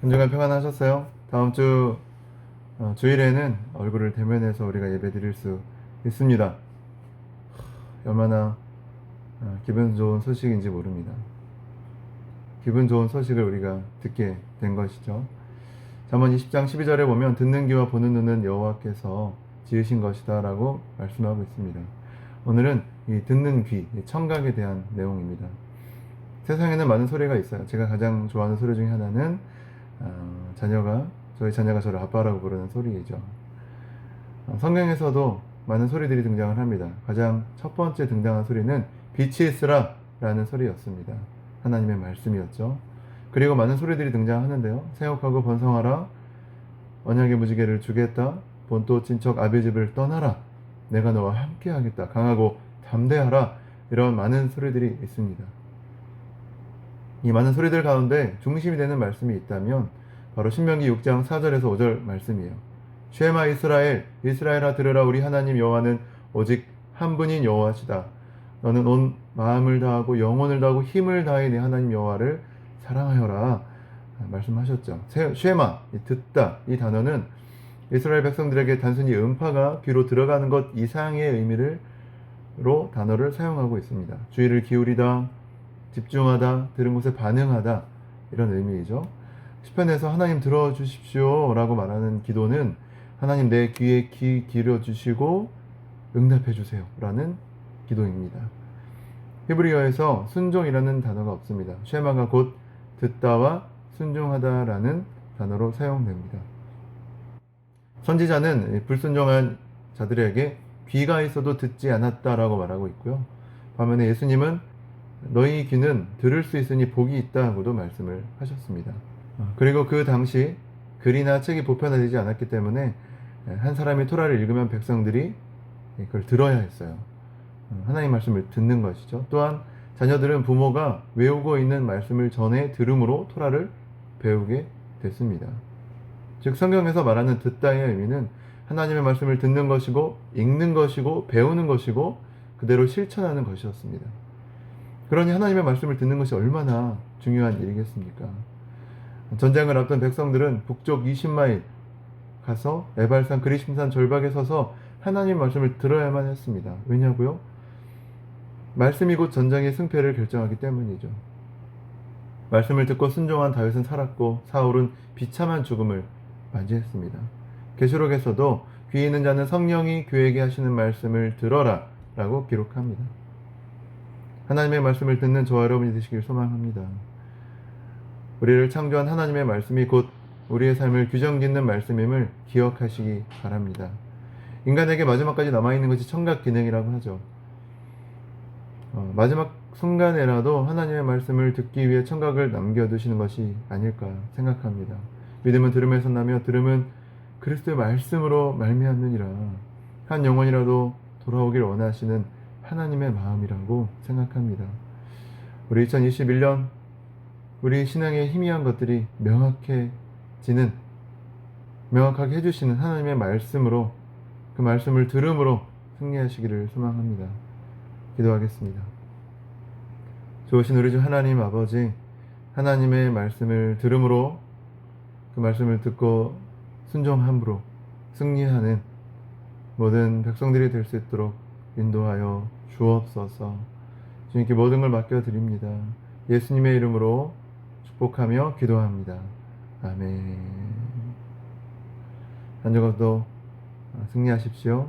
한 주간 평안하셨어요? 다음 주 주일에는 얼굴을 대면해서 우리가 예배 드릴 수 있습니다. 얼마나 기분 좋은 소식인지 모릅니다. 기분 좋은 소식을 우리가 듣게 된 것이죠. 잠언 20장 12절에 보면 듣는 귀와 보는 눈은 여호와께서 지으신 것이다 라고 말씀하고 있습니다. 오늘은 이 듣는 귀, 이 청각에 대한 내용입니다. 세상에는 많은 소리가 있어요. 제가 가장 좋아하는 소리 중에 하나는 저희 자녀가 저를 아빠라고 부르는 소리이죠. 성경에서도 많은 소리들이 등장을 합니다. 가장 첫 번째 등장한 소리는 빛이 있으라 라는 소리였습니다. 하나님의 말씀이었죠. 그리고 많은 소리들이 등장하는데요. 생육하고 번성하라, 언약의 무지개를 주겠다, 본토 친척 아비집을 떠나라, 내가 너와 함께 하겠다, 강하고 담대하라, 이런 많은 소리들이 있습니다. 이 많은 소리들 가운데 중심이 되는 말씀이 있다면 바로 신명기 6장 4절에서 5절 말씀이에요. 쉐마 이스라엘, 이스라엘아 들으라, 우리 하나님 여호와는 오직 한 분인 여호와시다. 너는 온 마음을 다하고 영혼을 다하고 힘을 다해 네 하나님 여호와를 사랑하여라 말씀하셨죠. 쉐마, 듣다, 이 단어는 이스라엘 백성들에게 단순히 음파가 귀로 들어가는 것 이상의 의미로 단어를 사용하고 있습니다. 주의를 기울이다, 집중하다, 들은 것에 반응하다, 이런 의미이죠. 시편에서 하나님 들어주십시오 라고 말하는 기도는 하나님 내 귀에 귀 기울여주시고 응답해주세요 라는 기도입니다. 히브리어에서 순종이라는 단어가 없습니다. 쉐마가 곧 듣다와 순종하다라는 단어로 사용됩니다. 선지자는 불순종한 자들에게 귀가 있어도 듣지 않았다라고 말하고 있고요. 반면에 예수님은 너희 귀는 들을 수 있으니 복이 있다고도 말씀을 하셨습니다. 그리고 그 당시 글이나 책이 보편화되지 않았기 때문에 한 사람이 토라를 읽으면 백성들이 그걸 들어야 했어요. 하나님 말씀을 듣는 것이죠. 또한 자녀들은 부모가 외우고 있는 말씀을 전해 들음으로 토라를 배우게 됐습니다. 즉 성경에서 말하는 듣다의 의미는 하나님의 말씀을 듣는 것이고 읽는 것이고 배우는 것이고 그대로 실천하는 것이었습니다. 그러니 하나님의 말씀을 듣는 것이 얼마나 중요한 일이겠습니까? 전쟁을 앞둔 백성들은 북쪽 20마일 가서 에발산 그리심산 절벽에 서서 하나님 말씀을 들어야만 했습니다. 왜냐고요? 말씀이 곧 전쟁의 승패를 결정하기 때문이죠. 말씀을 듣고 순종한 다윗은 살았고 사울은 비참한 죽음을 맞이했습니다. 계시록에서도 귀 있는 자는 성령이 그에게 하시는 말씀을 들어라 라고 기록합니다. 하나님의 말씀을 듣는 저와 여러분이 되시길 소망합니다. 우리를 창조한 하나님의 말씀이 곧 우리의 삶을 규정짓는 말씀임을 기억하시기 바랍니다. 인간에게 마지막까지 남아있는 것이 청각 기능이라고 하죠. 마지막 순간에라도 하나님의 말씀을 듣기 위해 청각을 남겨두시는 것이 아닐까 생각합니다. 믿음은 들음에서 나며 들음은 그리스도의 말씀으로 말미암느니라. 한 영혼이라도 돌아오길 원하시는 하나님의 마음이라고 생각합니다. 우리 2021년 우리 신앙의 희미한 것들이 명확하게 해주시는 하나님의 말씀으로 그 말씀을 들음으로 승리하시기를 소망합니다. 기도하겠습니다. 좋으신 우리 주 하나님 아버지, 하나님의 말씀을 들음으로 그 말씀을 듣고 순종함으로 승리하는 모든 백성들이 될 수 있도록 인도하여 주옵소서. 주님께 모든 걸 맡겨드립니다. 예수님의 이름으로 축복하며 기도합니다. 아멘. 한 주간도 승리하십시오.